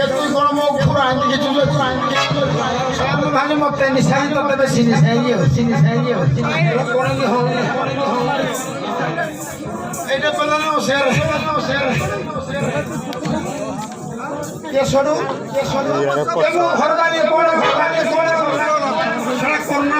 তুই কোন মুখ পুরা আইন কিছু সামনে ভালো মতে নিশাই তো বেশি নিশাই কোন কি হবে এটা বলানো স্যার কে সরু ঘর দাঁড়িয়ে পড়ে সারা করোনা